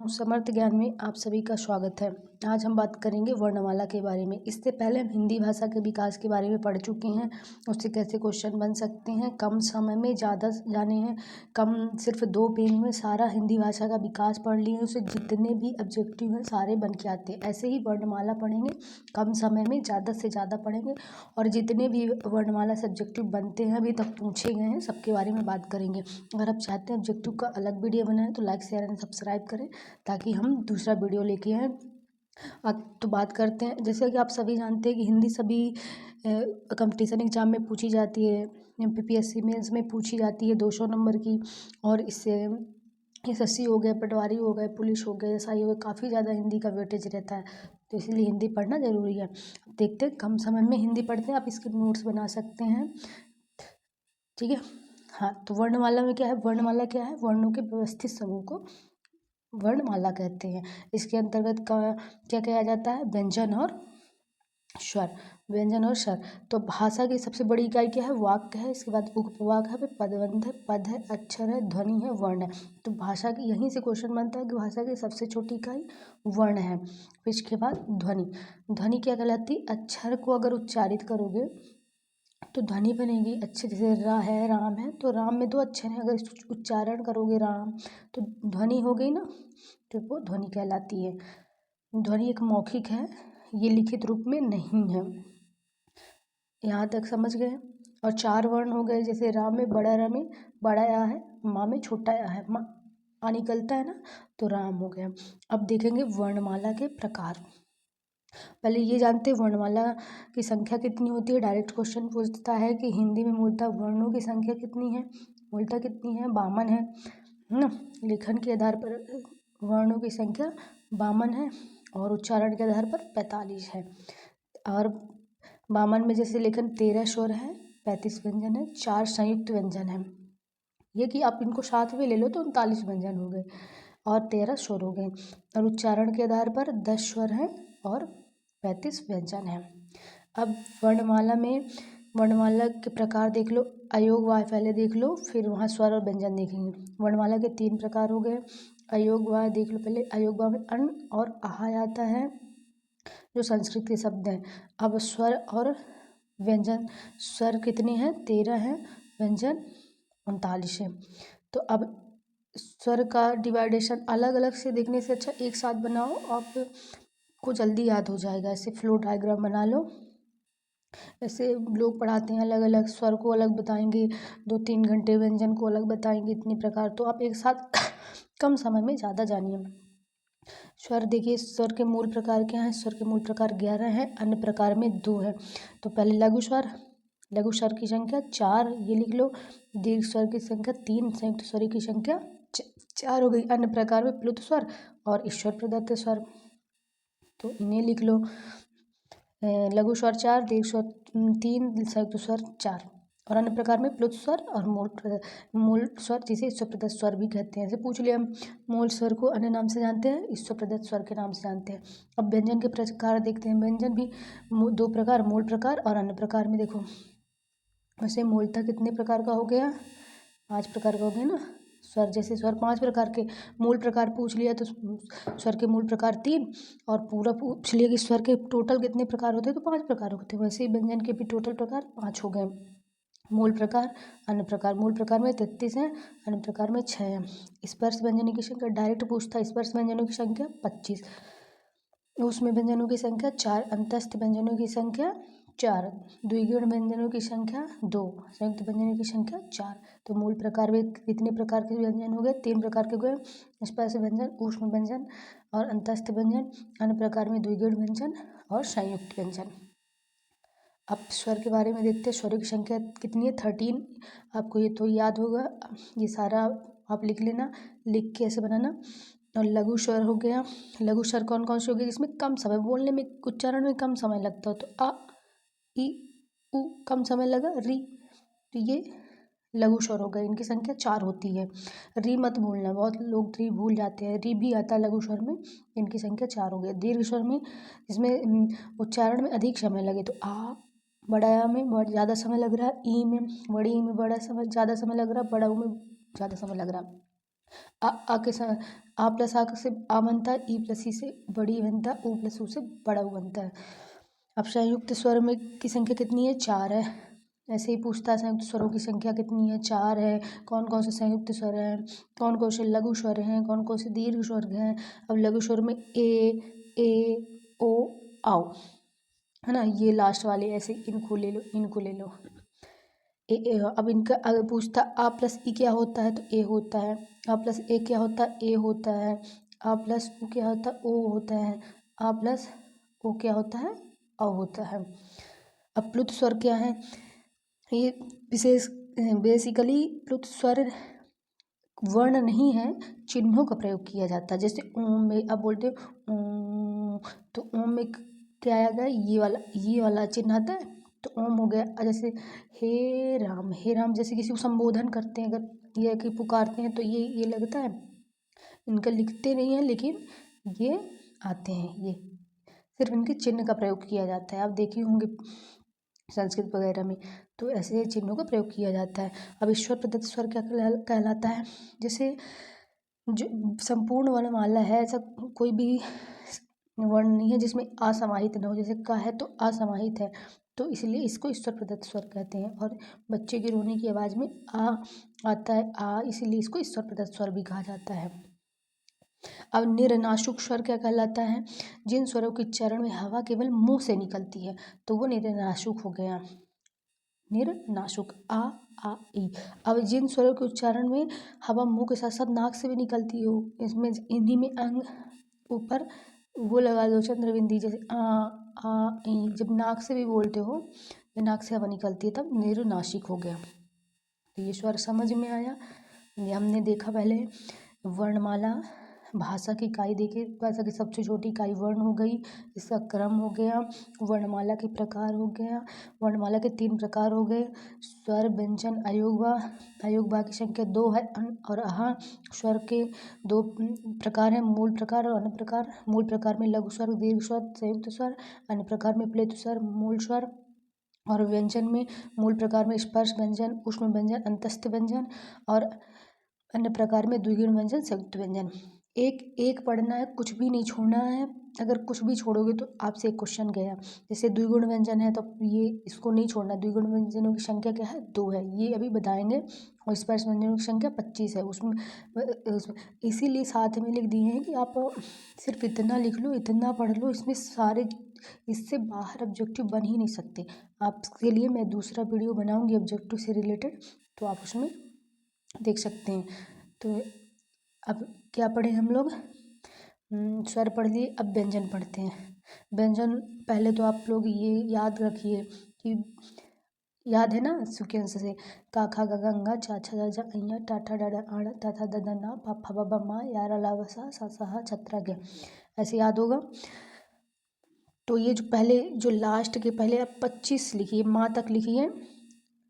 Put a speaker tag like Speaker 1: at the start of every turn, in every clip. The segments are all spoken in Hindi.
Speaker 1: समर्थ ज्ञान में आप सभी का स्वागत है। आज हम बात करेंगे वर्णमाला के बारे में। इससे पहले हम हिंदी भाषा के विकास के बारे में पढ़ चुके हैं, उससे कैसे क्वेश्चन बन सकते हैं, कम समय में ज़्यादा जाने हैं, सिर्फ 2 पेज में सारा हिंदी भाषा का विकास पढ़ लिए, उससे जितने भी ऑब्जेक्टिव हैं सारे बन के आते हैं। ऐसे ही वर्णमाला पढ़ेंगे, कम समय में ज़्यादा से ज़्यादा पढ़ेंगे और जितने भी वर्णमाला से ऑब्जेक्टिव बनते हैं अभी तक पूछे गए हैं सबके बारे में बात करेंगे। अगर आप चाहते हैं ऑब्जेक्टिव का अलग वीडियो बनाएं तो लाइक शेयर एंड सब्सक्राइब करें ताकि हम दूसरा वीडियो लेके आएँ। अब तो बात करते हैं, जैसे कि आप सभी जानते हैं कि हिंदी सभी कंपटीशन एग्जाम में पूछी जाती है, MPPSC मेंस में पूछी जाती है 200 नंबर की। और इससे SSC हो गए, पटवारी हो गए, पुलिस हो गए, SI हो गए, काफ़ी ज़्यादा हिंदी का वेटेज रहता है, तो इसलिए हिंदी पढ़ना ज़रूरी है। देखते हैं, कम समय में हिंदी पढ़ते हैं, आप इसके नोट्स बना सकते हैं, ठीक है। हाँ, तो वर्णमाला में क्या है, वर्णमाला क्या है, वर्णों के व्यवस्थित समूह को वर्णमाला कहते हैं। इसके अंतर्गत क्या कहा जाता है, व्यंजन और स्वर, व्यंजन और स्वर। तो भाषा की सबसे बड़ी इकाई क्या है, वाक्य है, इसके बाद उपवाक है, फिर पदबंध है, पद है, अक्षर है, ध्वनि है, वर्ण है। तो भाषा की यहीं से क्वेश्चन बनता है कि भाषा की सबसे छोटी इकाई वर्ण है, फिर इसके बाद ध्वनि। ध्वनि क्या कहलाती है, अक्षर को अगर उच्चारित करोगे तो ध्वनि बनेगी। अच्छे जैसे रा है, राम है, तो राम में 2 अक्षर हैं, अगर उच्चारण करोगे राम तो ध्वनि हो गई ना, तो वो ध्वनि कहलाती है। ध्वनि एक मौखिक है, ये लिखित रूप में नहीं है। यहाँ तक समझ गए। और 4 वर्ण हो गए, जैसे राम में बड़ा रा में बड़ा या है, माँ में छोटा या है, माँ आ निकलता है ना, तो राम हो गया। अब देखेंगे वर्णमाला के प्रकार। पहले ये जानते हैं वर्णमाला की संख्या कितनी होती है। डायरेक्ट क्वेश्चन पूछता है कि हिंदी में मूलतः वर्णों की संख्या कितनी है, मूलतः कितनी है, 52 है ना। लेखन के आधार पर वर्णों की संख्या 52 है और उच्चारण के आधार पर 45 है। और 52 में जैसे लेखन 13 स्वर है, 35 व्यंजन है, 4 संयुक्त व्यंजन है। ये कि आप इनको साथ में ले लो तो 39 व्यंजन हो गए और 13 स्वर हो गए। और उच्चारण के आधार पर 10 स्वर हैं और 35 व्यंजन हैं। अब वर्णमाला के प्रकार देख लो, अयोग वाय पहले देख लो, फिर वहाँ स्वर और व्यंजन देखेंगे। वर्णमाला के 3 प्रकार हो गए। अयोग वाय देख लो पहले, अयोग वाय में अन और आहा आता है जो संस्कृत के शब्द हैं। अब स्वर और व्यंजन, स्वर कितने हैं, 13 हैं, व्यंजन 39 है। तो अब स्वर का डिवाइडेशन अलग अलग से देखने से अच्छा एक साथ बनाओ, आपको जल्दी याद हो जाएगा। ऐसे फ्लो डायग्राम बना लो, ऐसे लोग पढ़ाते हैं अलग अलग, स्वर को अलग बताएंगे 2-3 घंटे, व्यंजन को अलग बताएंगे, इतने प्रकार, तो आप एक साथ कम समय में ज़्यादा जानिए। स्वर देखिए, स्वर के मूल प्रकार क्या हैं, स्वर के मूल प्रकार 11 हैं, अन्य प्रकार में 2 हैं। तो पहले लघु स्वर, लघु स्वर की संख्या 4, ये लिख लो। दीर्घ स्वर की संख्या 3, संयुक्त स्वर की संख्या 4 हो गई। अन्य प्रकार में प्लुत स्वर और ईश्वर प्रदत्त स्वर, तो इन्हें लिख लो। लघु स्वर 4, दीर्घ स्वर 3, संयुक्त स्वर 4। और अन्य प्रकार में प्लुत स्वर और मूल स्वर, जिसे ईश्वर प्रदत्त स्वर भी कहते हैं। जैसे पूछ लिया हम, मूल स्वर को अन्य नाम से जानते हैं, ईश्वर प्रदत्त स्वर के नाम से जानते हैं। अब व्यंजन के प्रकार देखते हैं। व्यंजन भी 2 प्रकार, मूल प्रकार और अन्य प्रकार में। देखो वैसे मूलतः कितने प्रकार का हो गया, 5 प्रकार का हो गया ना। स्वर, जैसे स्वर 5 प्रकार के, मूल प्रकार पूछ लिया तो स्वर के मूल प्रकार 3, और पूरा पूछ लिया कि स्वर के टोटल कितने प्रकार होते हैं तो 5 प्रकार होते हैं। वैसे ही व्यंजन के भी टोटल प्रकार 5 हो गए। मूल प्रकार, अन्य प्रकार। मूल प्रकार में 33 हैं, अन्य प्रकार में 6 हैं। स्पर्श व्यंजनों की संख्या डायरेक्ट पूछता है, स्पर्श व्यंजनों की संख्या 25, उसमें व्यंजनों की संख्या 4, अंतस्थ व्यंजनों की संख्या 4, द्विगुण व्यंजनों की संख्या 2, संयुक्त व्यंजनों की संख्या 4। तो मूल प्रकार में कितने प्रकार के व्यंजन हो गए, 3 प्रकार के गए, स्पर्श व्यंजन, ऊष्म व्यंजन और अंतस्थ व्यंजन। अन्य प्रकार में द्विगुण व्यंजन और संयुक्त व्यंजन। अब स्वर के बारे में देखते हैं, स्वरों की संख्या कितनी है, 13। आपको ये तो याद होगा, ये सारा आप लिख लेना, लिख के ऐसे बनाना। और लघु स्वर हो गया, लघु स्वर कौन कौन से हो गए, जिसमें कम समय बोलने में, उच्चारण में कम समय लगता हो, तो आ, ई, उ कम समय लगा, री, तो ये लघु स्वर हो गए, इनकी संख्या 4 होती है। री मत भूलना, बहुत लोग री भूल जाते हैं, री भी आता है लघु स्वर में, इनकी संख्या 4 हो गई। दीर्घ स्वर में, जिसमें उच्चारण में अधिक समय लगे, तो आ, बड़ा आ में बहुत ज़्यादा समय लग रहा है, ई में, बड़ी ई में बड़ा समय ज़्यादा समय लग रहा है, बड़ा ऊ में ज़्यादा समय लग रहा है। आ के साथ आ प्लस आ से आ बनता है, ई प्लस ई से बड़ी बनता है, ऊ प्लस ऊ से बड़ा ऊ बनता है। अब संयुक्त स्वर में की संख्या कितनी है? 4 है। ऐसे ही पूछता है संयुक्त स्वरों की संख्या कितनी है? 4 है। कौन कौन से संयुक्त स्वर हैं? कौन कौन से लघु स्वर हैं? कौन कौन से दीर्घ स्वर हैं? अब लघु स्वर में ए ओ आओ, है ना, ये लास्ट वाले ऐसे इनको ले लो, इनको ले लो। अब इनका अगर पूछता आ प्लस ई क्या होता है, तो ए होता है। आ प्लस ए क्या होता है? ए होता है। आ प्लस ओ क्या होता है? ओ होता है। आ प्लस ओ क्या होता है? औ होता है। अब प्लुत स्वर क्या है? ये विशेष बेसिकली प्लुत स्वर वर्ण नहीं है, चिन्हों का प्रयोग किया जाता है। जैसे ओम में अब बोलते हो ओम, तो ओम में क्या आएगा? ये वाला चिन्ह आता है, तो ओम हो गया। जैसे हे राम जैसे किसी को संबोधन करते हैं, अगर ये कि पुकारते हैं, तो ये लगता है। इनका लिखते नहीं है, लेकिन ये आते हैं, ये सिर्फ इनके चिन्ह का प्रयोग किया जाता है। आप देखे होंगे संस्कृत वगैरह में, तो ऐसे चिन्हों का प्रयोग किया जाता है। अब ईश्वर प्रदत्त स्वर क्या कहलाता है? जैसे जो संपूर्ण वर्णमाला है, ऐसा कोई भी वर्ण नहीं है जिसमें असमाहित न हो। जैसे क है तो असमाहित है, तो इसलिए इसको ईश्वर प्रदत्त स्वर कहते हैं। और बच्चे के रोने की आवाज़ में आ आता है, आ, इसीलिए इसको ईश्वर प्रदत्त स्वर भी कहा जाता है। अब निरनाशुक स्वर क्या कहलाता है? जिन स्वरों के उच्चारण में हवा केवल मुंह से निकलती है, तो वो निरनाशुक हो गया। निरनाशुक आ ई। अब जिन स्वरों के उच्चारण में हवा मुंह के साथ साथ नाक से भी निकलती हो, इसमें इन्हीं में अंग ऊपर वो लगा दो चंद्रबिंदी, जैसे आ ई। जब नाक से भी बोलते हो, या नाक से हवा निकलती है, तब निरनाशिक हो गया। तो ये स्वर समझ में आया। ये हमने देखा पहले वर्णमाला, भाषा की इकाई देखी, भाषा की सबसे छोटी इकाई वर्ण हो गई, इसका क्रम हो गया, वर्णमाला के प्रकार हो गया। वर्णमाला के 3 प्रकार हो गए, स्वर, व्यंजन, अयोगवा। अयोगवा की संख्या 2 है। अन और आहा। स्वर के 2 प्रकार हैं, मूल प्रकार और अन्य प्रकार। मूल प्रकार में लघु स्वर, दीर्घ स्वर, संयुक्त स्वर। अन्य प्रकार में प्लेत स्वर, मूल स्वर। और व्यंजन में मूल प्रकार में स्पर्श व्यंजन, ऊष्म व्यंजन, अंतस्थ व्यंजन। और अन्य प्रकार में द्विगुण व्यंजन, संयुक्त व्यंजन। एक पढ़ना है, कुछ भी नहीं छोड़ना है। अगर कुछ भी छोड़ोगे तो आपसे एक क्वेश्चन गया। जैसे द्विगुण व्यंजन है, तो ये इसको नहीं छोड़ना। द्विगुण व्यंजनों की संख्या क्या है? 2 है, ये अभी बताएंगे। और स्पर्श व्यंजनों की संख्या 25 है। उसमें इसीलिए साथ में लिख दिए हैं कि आप सिर्फ इतना लिख लो, इतना पढ़ लो। इसमें सारे, इससे बाहर ऑब्जेक्टिव बन ही नहीं सकते। आपके लिए मैं दूसरा वीडियो बनाऊंगी ऑब्जेक्टिव से रिलेटेड, तो आप उसमें देख सकते हैं। तो अब क्या पढ़े हम लोग? स्वर पढ़ लिए, अब व्यंजन पढ़ते हैं। व्यंजन पहले तो आप लोग ये याद रखिए कि याद है ना सीक्वेंस से, का खा गा गंगा, चा छा जा जा अइया, टा ठा डा डा आड़ा, ता था दा दा ना, पा फा बा बा मा, यारा ला वा सा सा हा छत्रा गया, ऐसे याद होगा। तो ये जो पहले, जो लास्ट के पहले आप 25 लिखिए, माँ तक लिखिए, है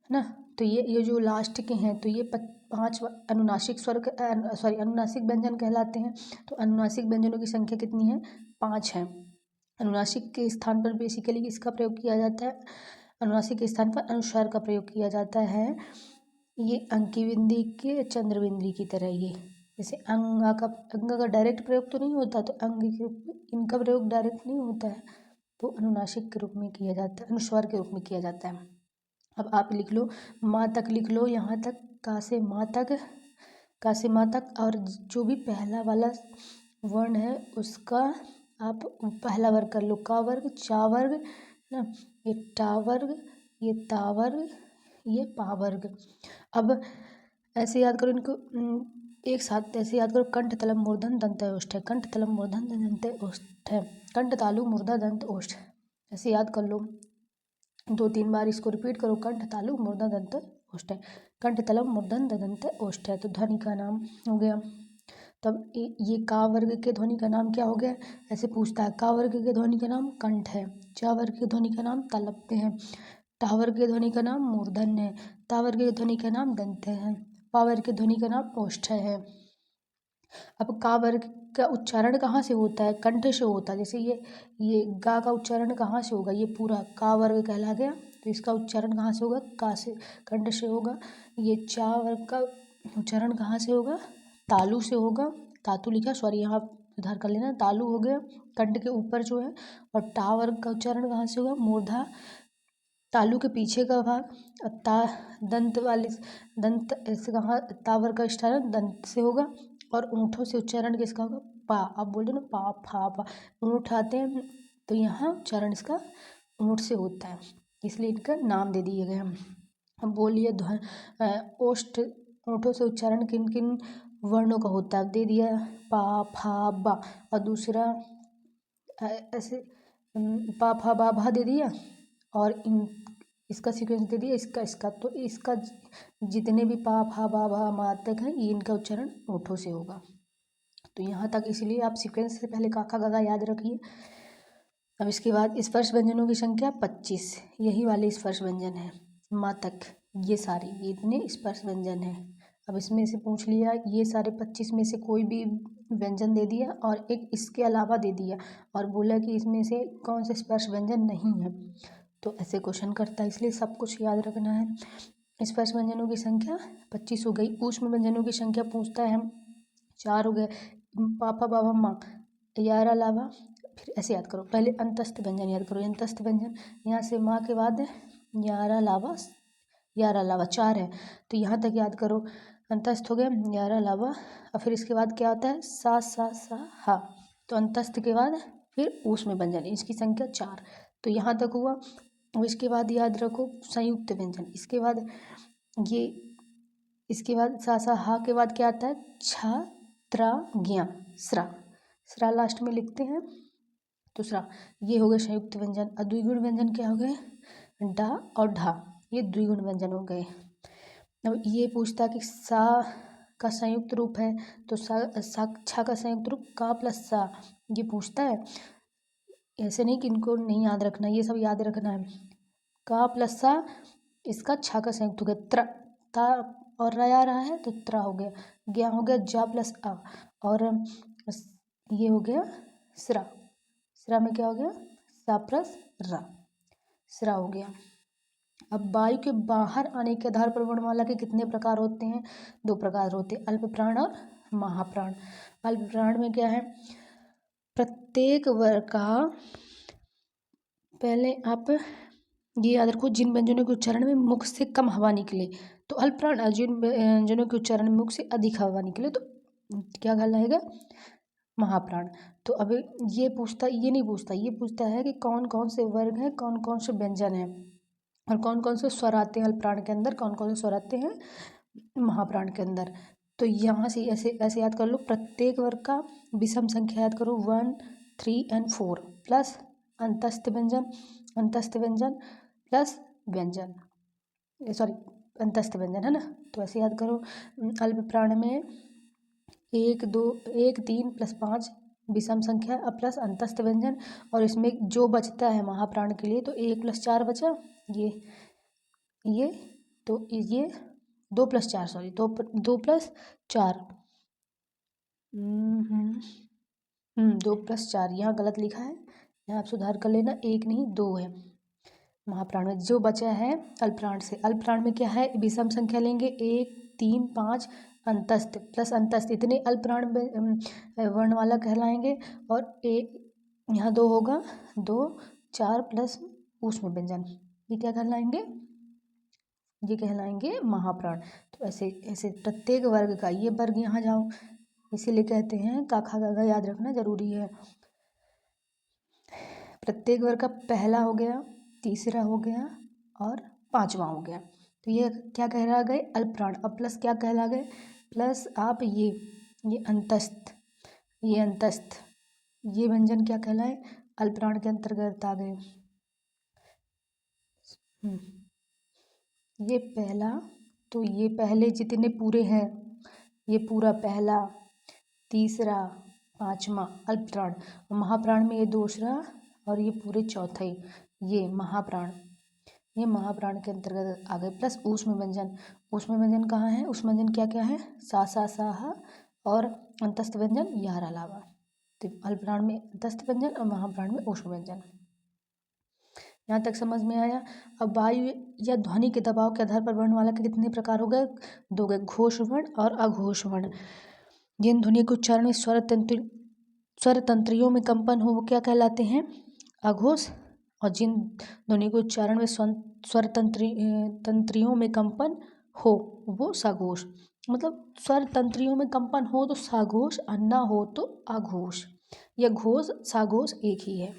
Speaker 1: ना। तो ये जो लास्ट के हैं, तो ये 5 अनुनासिक स्वर, सॉरी अनुनासिक व्यंजन कहलाते हैं। तो अनुनासिक व्यंजनों की संख्या कितनी है? 5 है। अनुनासिक के स्थान पर बेसिकली किसका प्रयोग किया जाता है? अनुनासिक के स्थान पर अनुस्वार का प्रयोग किया जाता है। ये अंकी बिंदी के चंद्र बिंदी की तरह, ये जैसे अंग का डायरेक्ट प्रयोग तो नहीं होता, तो अंग के रूप में इनका प्रयोग डायरेक्ट नहीं होता है, तो अनुनासिक के रूप में किया जाता है, अनुस्वार के रूप में किया जाता है। अब आप लिख लो, माँ तक लिख लो, यहाँ तक, का से माँ तक, का से माँ तक। और जो भी पहला वाला वर्ण है उसका आप पहला वर्ग कर लो, का वर्ग, चा वर्ग ना, ये टा वर्ग, ये ता वर्ग, ये पा वर्ग। अब ऐसे याद करो इनको, एक साथ ऐसे याद करो। कंठ तलम मूर्धन दंत ओष्ठ है, कंठ तलम मूर्धन दंत ओष्ठ है, कंठ तालु मूर्धा दंत ओष्ठ, ऐसे याद कर लो। 2-3 बार इसको रिपीट करो, कंठ तालु मूर्धा दंत ओष्ठ है, कंठ तलम मूर्धन दंत ओष्ठ है। तो ध्वनि का नाम हो गया। तब ये का वर्ग के ध्वनि का नाम क्या हो गया? ऐसे पूछता है। का वर्ग के ध्वनि का नाम कंठ है, चा वर्ग के ध्वनि का नाम तालव्य है, टा वर्ग के ध्वनि का नाम मूर्धन है, ता वर्ग के ध्वनि का नाम दंत है, पा वर्ग के ध्वनि का नाम ओष्ठ है। अब का वर्ग का उच्चारण कहाँ से होता है? कंठ से होता है। जैसे ये गा का उच्चारण कहाँ से होगा? ये पूरा का वर्ग कहला गया, तो इसका उच्चारण कहाँ से होगा? का से, कंठ से होगा। ये चा वर्ग का उच्चारण कहाँ से होगा? तालु से होगा, धातु लिखा, सॉरी यहाँ उधार कर लेना, तालु हो गया कंठ के ऊपर जो है, और टा वर्ग का उच्चारण कहाँ से होगा, मूर्धा, तालु के पीछे का भाग, ता दंत वाले दंत ऐसे कहाँ, ता वर्ग का उच्चारण दंत से होगा, और ऊँठों से उच्चारण किसका होगा, पा। आप बोल दो ना पा फा पा, ऊँट उठाते हैं तो यहाँ उच्चारण इसका ऊँट से होता है, इसलिए इनका नाम दे दिए गए हम। अब बोलिए ओष्ठ ऊँठों से उच्चारण किन किन वर्णों का होता है, दे दिया पा फा बा, और दूसरा ऐसे पा फा बा भा दे दिया, और इसका सीक्वेंस दे दिया इसका तो इसका जितने भी पा फा बा भा मा तक हैं ये इनका उच्चारण ओठों से होगा। तो यहाँ तक इसलिए आप सीक्वेंस से पहले काका गगा याद रखिए। अब इसके बाद स्पर्श व्यंजनों की संख्या 25, यही वाले स्पर्श व्यंजन है, मा तक ये सारे, ये इतने स्पर्श व्यंजन हैं। अब इसमें से पूछ लिया ये सारे 25 में से कोई भी व्यंजन दे दिया और एक इसके अलावा दे दिया और बोला कि इसमें से कौन से स्पर्श व्यंजन नहीं है, तो ऐसे क्वेश्चन करता है, इसलिए सब कुछ याद रखना है। स्पर्श व्यंजनों की संख्या 25 हो गई। ऊष्म व्यंजनों की संख्या पूछता है, 4 हो गए, पापा बाबा माँ, यार अलावा, फिर ऐसे याद करो, पहले अंतस्थ व्यंजन याद करो, अंतस्थ व्यंजन यहाँ से माँ के बाद यार अलावा 4 है, तो यहाँ तक याद करो, अंतस्थ हो गया यार अलावा, और फिर इसके बाद क्या होता है सा हा, तो अंतस्थ के बाद फिर ऊष्म व्यंजन, इसकी संख्या 4, तो यहाँ तक हुआ। और इसके बाद याद रखो संयुक्त व्यंजन, इसके बाद ये, इसके बाद सा हा के बाद क्या आता है छा त्रा ज्ञा, स्रा लास्ट में लिखते हैं, दूसरा ये हो गए संयुक्त व्यंजन। और द्विगुण व्यंजन क्या हो गए, डा और ढा, ये द्विगुण व्यंजन हो गए। अब ये पूछता कि सा का संयुक्त रूप है, तो सा छा का संयुक्त रूप का प्लस सा, ये पूछता है। ऐसे नहीं कि इनको नहीं याद रखना, ये सब याद रखना है। का प्लस सा, इसका छा का संयुक्त हो गया त्र, ता और रा आ रहा है तो त्रा हो गया, ज्ञा हो गया जा प्लस आ, और ये हो गया स्रा में क्या हो गया सा प्लस रा, स्रा हो गया। अब वायु के बाहर आने के आधार पर वर्णमाला के कितने प्रकार होते हैं, 2 प्रकार होते हैं, अल्प प्राण और महाप्राण। अल्प प्राण में क्या है, प्रत्येक वर्ग का, पहले आप ये याद रखो जिन व्यंजनों के उच्चारण में मुख से कम हवा निकले तो अल्प प्राण, जिन व्यंजनों के उच्चारण में मुख से अधिक हवा निकले तो क्या कहलाएगा महाप्राण। तो अब ये नहीं पूछता, ये पूछता है कि कौन कौन से वर्ग हैं, कौन कौन से व्यंजन हैं और कौन कौन से स्वर आते हैं अल्प प्राण के अंदर, कौन कौन से स्वर आते हैं महाप्राण के अंदर। तो यहाँ से ऐसे याद कर लो, प्रत्येक वर्ग का विषम संख्या याद करो 1, 3 और 4 प्लस अंतस्थ व्यंजन प्लस व्यंजन, सॉरी अंतस्थ व्यंजन है ना, तो ऐसे याद करो। अल्प प्राण में 1, 2, 1, 3 प्लस 5 विषम संख्या प्लस अंतस्थ व्यंजन, और इसमें जो बचता है महाप्राण के लिए तो 1 + 4 बचा, ये तो ये 2 + 4 सॉरी 2 + 4 2 + 4 यहाँ गलत लिखा है, यहाँ आप सुधार कर लेना, 1 नहीं 2 है महाप्राण में। जो बचा है अल्पप्राण से, अल्पप्राण में क्या है विषम संख्या लेंगे 1, 3, 5 अंतस्थ प्लस अंतस्थ, इतने अल्पप्राण वर्णमाला कहलाएंगे, और यहाँ 2 होगा 2, 4 प्लस ऊष्म व्यंजन, ये क्या कहलाएंगे, ये कहलाएंगे महाप्राण। तो ऐसे ऐसे प्रत्येक वर्ग का, ये वर्ग यहाँ जाओ, इसीलिए कहते हैं काखा गागा याद रखना जरूरी है। प्रत्येक वर्ग का पहला हो गया, तीसरा हो गया और 5वां हो गया, तो ये क्या कहला गए अल्पप्राण। अब प्लस क्या कहला गए, प्लस आप ये अंतस्थ, ये व्यंजन क्या कहलाए अल्पप्राण के अंतर्गत आ गए। ये पहला, तो ये पहले जितने पूरे हैं, ये पूरा पहला, तीसरा, 5वां अल्पप्राण, महाप्राण में ये दूसरा और ये पूरे चौथे, ये महाप्राण के अंतर्गत आ गए। प्लस ऊष्म व्यंजन कहाँ है, ऊष्म व्यंजन क्या क्या है सा हा, और अंतस्थ व्यंजन यार अलावा, तो अल्पप्राण में अंतस्थ व्यंजन और महाप्राण में ऊष्म व्यंजन। यहाँ तक समझ में आया। अब वायु या ध्वनि के दबाव के आधार पर वर्णमाला के कितने प्रकार हो गए, 2 गए, घोष वर्ण और अघोष वर्ण। जिन ध्वनि के उच्चारण में स्वर तंत्रियों में कंपन हो वो क्या कहलाते हैं? अघोष। और जिन ध्वनि के उच्चारण में स्वर तंत्रियों में कंपन हो वो सघोष। मतलब स्वर तंत्रियों में कंपन हो तो सघोष और ना हो तो अघोष। यह घोष सघोष एक ही है।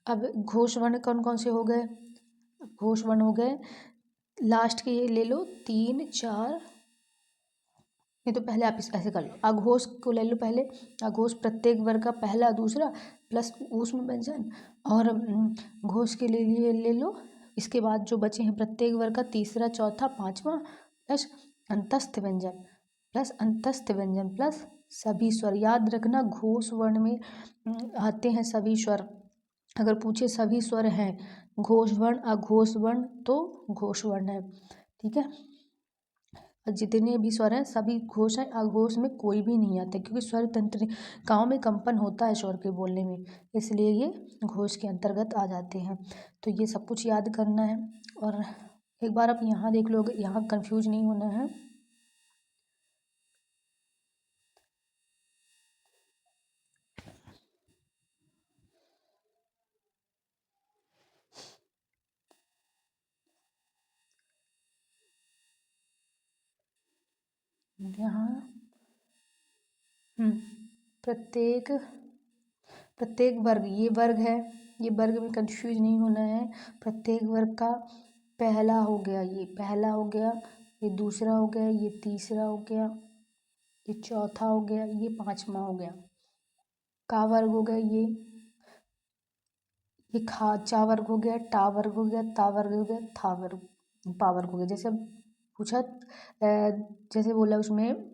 Speaker 1: अब घोष वर्ण कौन कौन से हो गए? घोष वर्ण हो गए लास्ट के, ये ले लो 3 4। ये तो पहले आप ऐसे कर लो, अघोष को ले लो पहले। अघोष प्रत्येक वर्ग का पहला दूसरा प्लस ऊष्म व्यंजन। और घोष के लिए ले लो, इसके बाद जो बचे हैं प्रत्येक वर्ग का तीसरा चौथा पांचवा प्लस अंतस्थ व्यंजन प्लस सभी स्वर। याद रखना घोष वर्ण में आते हैं सभी स्वर। अगर पूछे सभी स्वर हैं घोष वर्ण अघोष वर्ण तो घोष वर्ण है, ठीक है। जितने भी स्वर हैं सभी घोष हैं, अघोष में कोई भी नहीं आता क्योंकि स्वर तंत्रिकाओं में कंपन होता है स्वर के बोलने में, इसलिए ये घोष के अंतर्गत आ जाते हैं। तो ये सब कुछ याद करना है। और एक बार आप यहाँ देख लो, यहाँ कंफ्यूज नहीं होना है। यहाँ प्रत्येक वर्ग, ये वर्ग है, ये वर्ग में कंफ्यूज नहीं होना है। प्रत्येक वर्ग का पहला हो गया, ये पहला हो गया, ये दूसरा हो गया, ये तीसरा हो गया, ये चौथा हो गया, ये पांचवा हो गया। का वर्ग हो गया ये खा, चा वर्ग हो गया, टा वर्ग हो गया, ता वर्ग हो गया, था वर्ग, पा वर्ग हो गया। जैसे पूछा जैसे बोला उसमें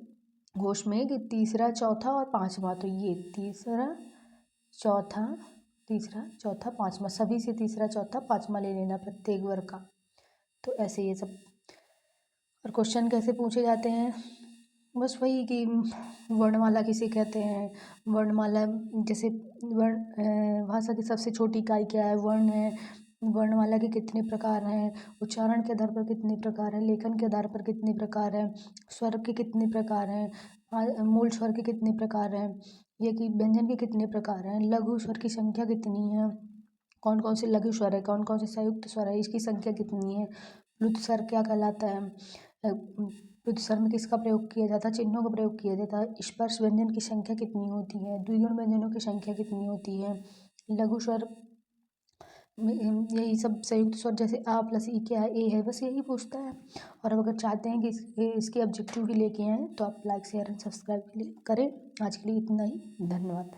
Speaker 1: घोष में कि तीसरा चौथा और पांचवा, तो ये तीसरा चौथा पांचवा, सभी से तीसरा चौथा पांचवा ले लेना प्रत्येक वर्ग का। तो ऐसे ये सब। और क्वेश्चन कैसे पूछे जाते हैं? बस वही कि वर्णमाला किसे कहते हैं, वर्णमाला जैसे भाषा की सबसे छोटी इकाई क्या है? वर्ण है। वर्णमाला के कितने प्रकार हैं? उच्चारण के आधार पर कितने प्रकार हैं? लेखन के आधार पर कितने प्रकार हैं? स्वर के कितने प्रकार हैं? मूल स्वर के कितने प्रकार हैं? ये कि व्यंजन के कितने प्रकार हैं? लघु स्वर की संख्या कितनी है? कौन कौन से लघु स्वर है, कौन कौन से संयुक्त स्वर है, इसकी संख्या कितनी है? प्लुत स्वर क्या कहलाता है? प्लुत स्वर में किसका प्रयोग किया जाता है? चिन्हों का प्रयोग किया जाता है। स्पर्श व्यंजन की संख्या कितनी होती है? द्विगुण व्यंजनों की संख्या कितनी होती है? लघु स्वर यही सब, संयुक्त स्वर जैसे आ प्लस ई क्या है? ए है, बस यही पूछता है। और अगर चाहते हैं कि इसके ऑब्जेक्टिव भी लेके आएँ तो आप लाइक शेयर एंड सब्सक्राइब करें। आज के लिए इतना ही, धन्यवाद।